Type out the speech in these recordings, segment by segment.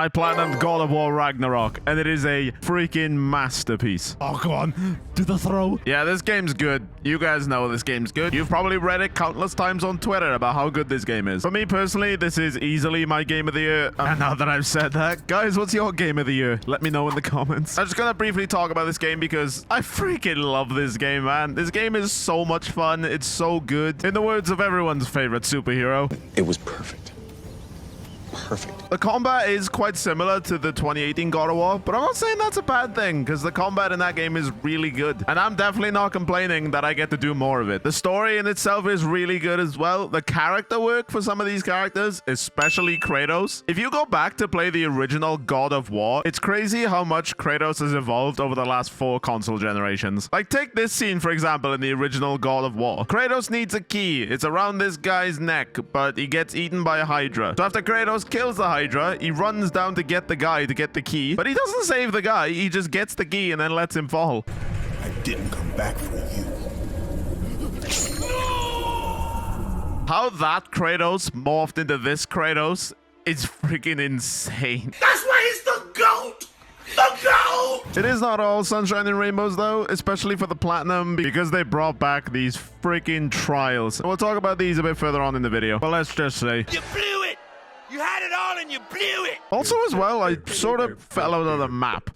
I platinumed God of War Ragnarok, and it is a freaking masterpiece. Oh, come on. Do the throw. Yeah, this game's good. You guys know this game's good. You've probably read it countless times on Twitter about how good this game is. For me personally, this is easily my game of the year. And now that I've said that, guys, what's your game of the year? Let me know in the comments. I'm just gonna briefly talk about this game because I freaking love this game, man. This game is so much fun. It's so good. In the words of everyone's favorite superhero, it was perfect. Perfect. The combat is quite similar to the 2018 God of War, but I'm not saying that's a bad thing because the combat in that game is really good. And I'm definitely not complaining that I get to do more of it. The story in itself is really good as well. The character work for some of these characters, especially Kratos. If you go back to play the original God of War, it's crazy how much Kratos has evolved over the last 4 console generations. Like, take this scene, for example, in the original God of War. Kratos needs a key. It's around this guy's neck, but he gets eaten by a Hydra. So after Kratos kills the Hydra, he runs down to get the guy to get the key, but he doesn't save the guy. He just gets the key and then lets him fall. I didn't come back for you. How that Kratos morphed into this Kratos is freaking insane. That's why he's the GOAT! The GOAT! It is not all sunshine and rainbows though, especially for the platinum, because they brought back these freaking trials. We'll talk about these a bit further on in the video, but let's just say, You blew it! You had it all and you blew it! also as well, I sort of fell out of the map.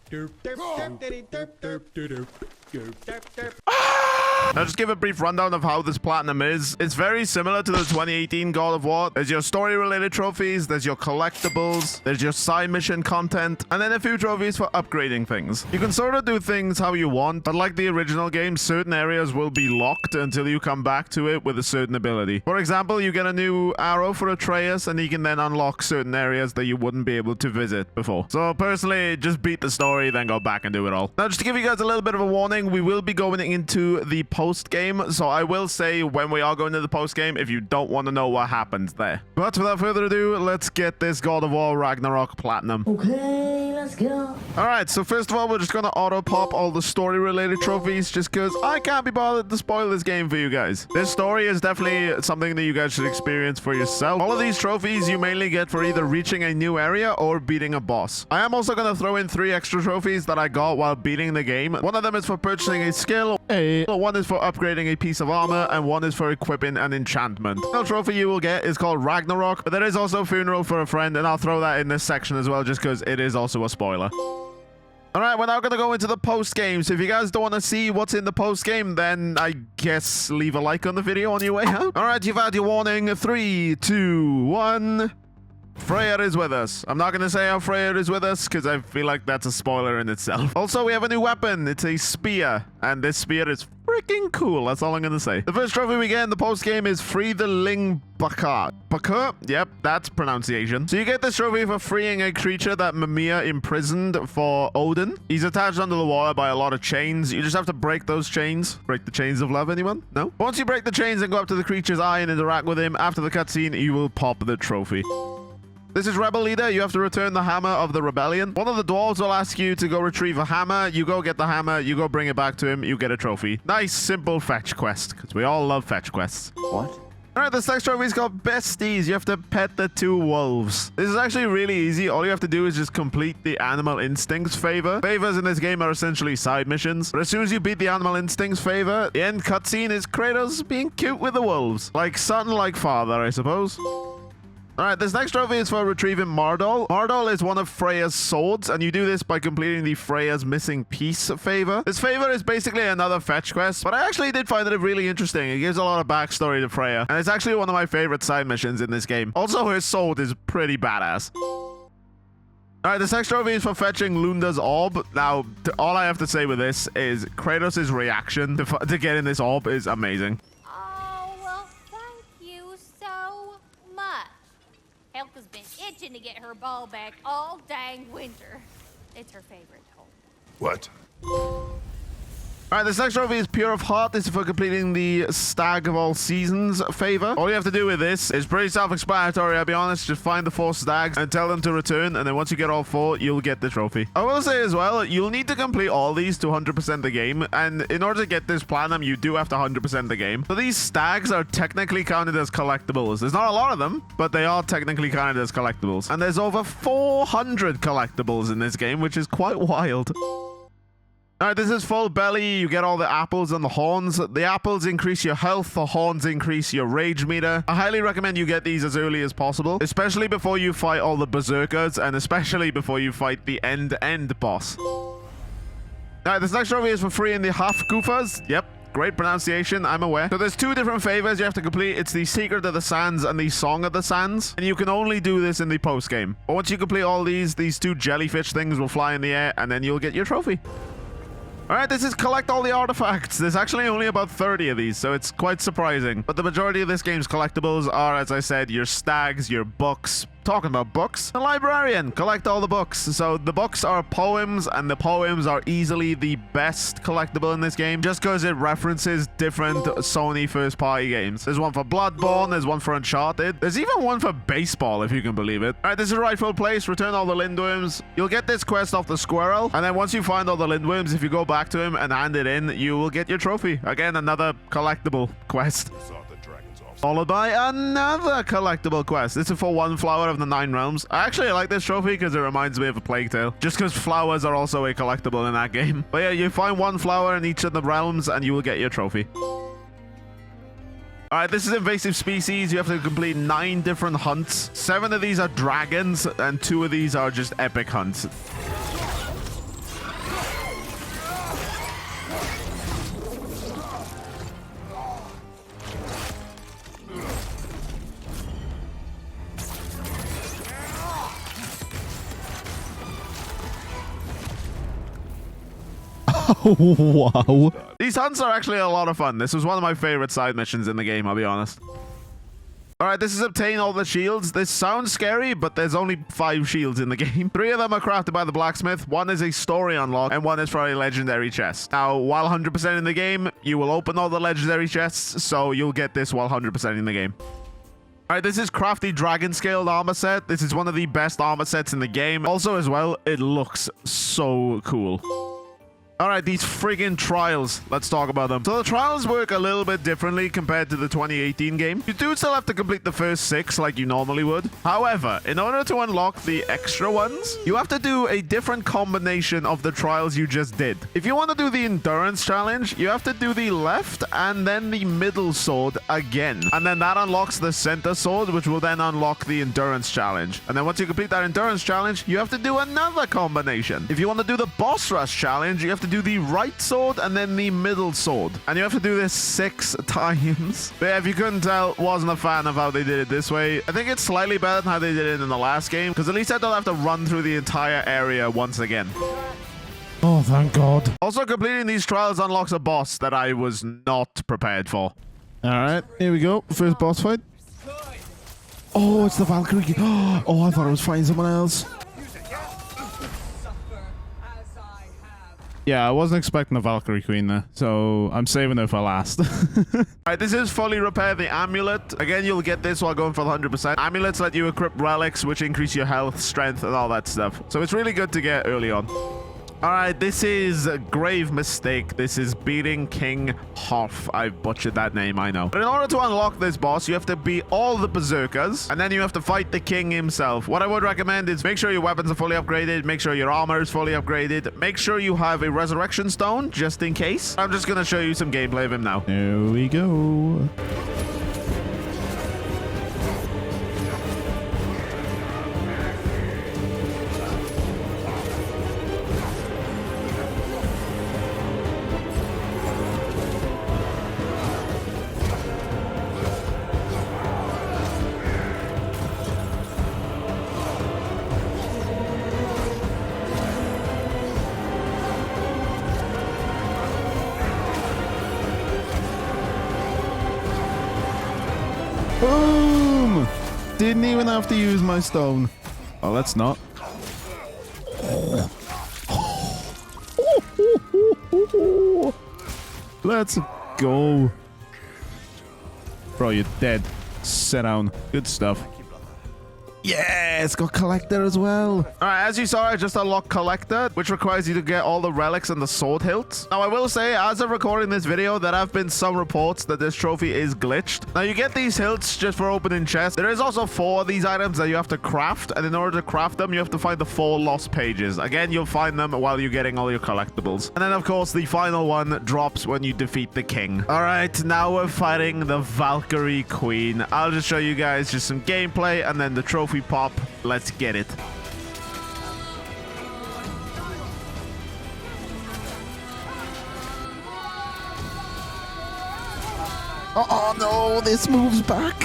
Now just give a brief rundown of how this platinum is. It's very similar to the 2018 God of War. There's your story related trophies, there's your collectibles, there's your side mission content, and then a few trophies for upgrading things. You can sort of do things how you want, but like the original game, certain areas will be locked until you come back to it with a certain ability. For example, you get a new arrow for Atreus and he can then unlock certain areas that you wouldn't be able to visit before. So personally, just beat the story, then go back and do it all. Now just to give you guys a little bit of a warning, we will be going into the post game, so I will say when we are going to the post game if you don't want to know what happens there. But without further ado, let's get this God of War Ragnarok Platinum. Okay, let's go. Alright, so first of all, we're just gonna auto pop all the story related trophies just because I can't be bothered to spoil this game for you guys. This story is definitely something that you guys should experience for yourself. All of these trophies you mainly get for either reaching a new area or beating a boss. I am also gonna throw in 3 extra trophies that I got while beating the game. One of them is for purchasing a skill, one is for upgrading a piece of armor, and one is for equipping an enchantment. The trophy you will get is called Ragnarok, but there is also Funeral for a Friend, and I'll throw that in this section as well just because it is also a spoiler. Alright, we're now going to go into the post-game, so if you guys don't want to see what's in the post-game, then I guess leave a like on the video on your way out. Alright, you've had your warning. 3, 2, 1... Freyr is with us. I'm not going to say how Freyr is with us because I feel like that's a spoiler in itself. Also, we have a new weapon. It's a spear, and this spear is freaking cool. That's all I'm going to say. The first trophy we get in the post-game is Free the Ling Bakar. Bakar? Yep, that's pronunciation. So you get this trophy for freeing a creature that Mimir imprisoned for Odin. He's attached under the water by a lot of chains. You just have to break those chains. Break the chains of love, anyone? No? Once you break the chains and go up to the creature's eye and interact with him, after the cutscene, you will pop the trophy. This is Rebel Leader. You have to return the hammer of the rebellion. One of the dwarves will ask you to go retrieve a hammer. You go get the hammer. You go bring it back to him. You get a trophy. Nice, simple fetch quest, because we all love fetch quests. What? All right, this next trophy is called Besties. You have to pet the 2 wolves. This is actually really easy. All you have to do is just complete the Animal Instincts favor. Favors in this game are essentially side missions. But as soon as you beat the Animal Instincts favor, the end cutscene is Kratos being cute with the wolves. Like son, like father, I suppose. Alright, this next trophy is for retrieving Mardol. Mardol is one of Freya's swords, and you do this by completing the Freya's Missing Piece favor. This favor is basically another fetch quest, but I actually did find it really interesting. It gives a lot of backstory to Freya, and it's actually one of my favorite side missions in this game. Also, her sword is pretty badass. Alright, this next trophy is for fetching Lunda's orb. Now, all I have to say with this is Kratos' reaction to getting this orb is amazing. Helga's been itching to get her ball back all dang winter. It's her favorite home. What? All right, this next trophy is Pure of Heart. This is for completing the Stag of All Seasons favor. All you have to do with this is pretty self-explanatory, I'll be honest. Just find the 4 stags and tell them to return, and then once you get all 4, you'll get the trophy. I will say as well, you'll need to complete all these to 100% the game, and in order to get this platinum, you do have to 100% the game. So these stags are technically counted as collectibles. There's not a lot of them, but they are technically counted as collectibles. And there's over 400 collectibles in this game, which is quite wild. All right, this is full belly. You get all the apples and the horns. The apples increase your health. The horns increase your rage meter. I highly recommend you get these as early as possible, especially before you fight all the berserkers and especially before you fight the end boss. All right, this next trophy is for free in the half goofers. Yep. Great pronunciation, I'm aware. So there's 2 different favors you have to complete. It's the Secret of the Sands and the Song of the Sands. And you can only do this in the post-game. But once you complete all these 2 jellyfish things will fly in the air and then you'll get your trophy. All right, this is collect all the artifacts. There's actually only about 30 of these, so it's quite surprising. But the majority of this game's collectibles are, as I said, your stags, your books. Talking about books, the librarian, collect all the books. So the books are poems, and the poems are easily the best collectible in this game, just because it references different Sony first-party games. There's one for Bloodborne, there's one for Uncharted, there's even one for baseball, if you can believe it. All right, this is rightful place. Return all the lindworms. You'll get this quest off the squirrel, and then once you find all the lindworms, if you go back to him and hand it in, you will get your trophy. Again, another collectible quest. Followed by another collectible quest. This is for 1 flower of the 9 realms. I actually like this trophy because it reminds me of a Plague Tale. Just because flowers are also a collectible in that game. But yeah, you find 1 flower in each of the realms and you will get your trophy. Alright, this is invasive species. You have to complete 9 different hunts. 7 of these are dragons and 2 of these are just epic hunts. Wow. These hunts are actually a lot of fun. This was one of my favorite side missions in the game, I'll be honest. Alright, this is obtain all the shields. This sounds scary, but there's only 5 shields in the game. 3 of them are crafted by the blacksmith. 1 is a story unlock, and 1 is for a legendary chest. Now, while 100% in the game, you will open all the legendary chests, so you'll get this while 100% in the game. Alright, this is crafty dragon scaled armor set. This is one of the best armor sets in the game. Also, as well, it looks so cool. Alright, these friggin' trials. Let's talk about them. So the trials work a little bit differently compared to the 2018 game. You do still have to complete the first 6 like you normally would. However, in order to unlock the extra ones, you have to do a different combination of the trials you just did. If you want to do the endurance challenge, you have to do the left and then the middle sword again. And then that unlocks the center sword, which will then unlock the endurance challenge. And then once you complete that endurance challenge, you have to do another combination. If you want to do the boss rush challenge, you have to do the right sword and then the middle sword, and you have to do this 6 times. But yeah, if you couldn't tell, wasn't a fan of how they did it this way. I think it's slightly better than how they did it in the last game, because at least I don't have to run through the entire area once again. Oh, thank God. Also, completing these trials unlocks a boss that I was not prepared for. Alright, here we go. First boss fight. Oh, it's the Valkyrie. Oh, I thought I was fighting someone else. Yeah, I wasn't expecting the Valkyrie Queen there, so I'm saving her for last. Alright, this is fully repair the amulet. Again, you'll get this while going for the 100%. Amulets let you equip relics, which increase your health, strength, and all that stuff. So it's really good to get early on. Alright, this is a grave mistake. This is beating King Hoff. I butchered that name, I know. But in order to unlock this boss, you have to beat all the berserkers, and then you have to fight the king himself. What I would recommend is make sure your weapons are fully upgraded, make sure your armor is fully upgraded, make sure you have a resurrection stone, just in case. I'm just gonna show you some gameplay of him now. There we go. Boom! Didn't even have to use my stone. Oh, let's not. Let's go. Bro, you're dead. Sit down. Good stuff. Yeah, it's got collector as well. All right, as you saw, I just unlocked collector, which requires you to get all the relics and the sword hilts. Now, I will say, as of recording this video, there have been some reports that this trophy is glitched. Now, you get these hilts just for opening chests. There is also 4 of these items that you have to craft, and in order to craft them, you have to find the 4 lost pages. Again, you'll find them while you're getting all your collectibles. And then, of course, the final one drops when you defeat the king. All right, now we're fighting the Valkyrie Queen. I'll just show you guys just some gameplay, and then the trophy pop. Let's get it. Oh no, this moves back.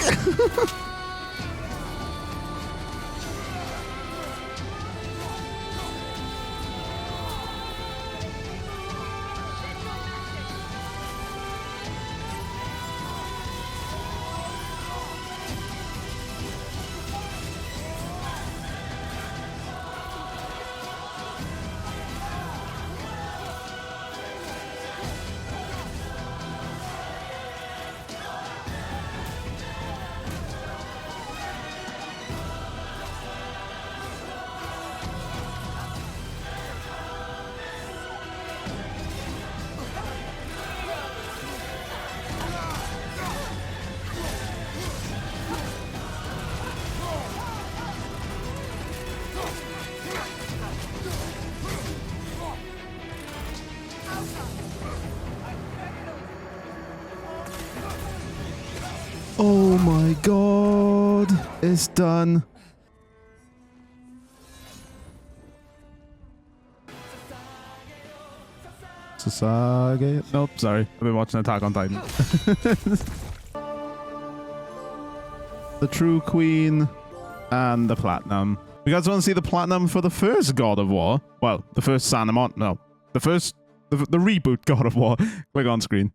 Oh my god. It's done. Sasage. Nope, sorry. I've been watching Attack on Titan. The True Queen and the Platinum. You guys want to see the Platinum for the first God of War? Well, the first Sanamon. No. The reboot God of War. Click on screen.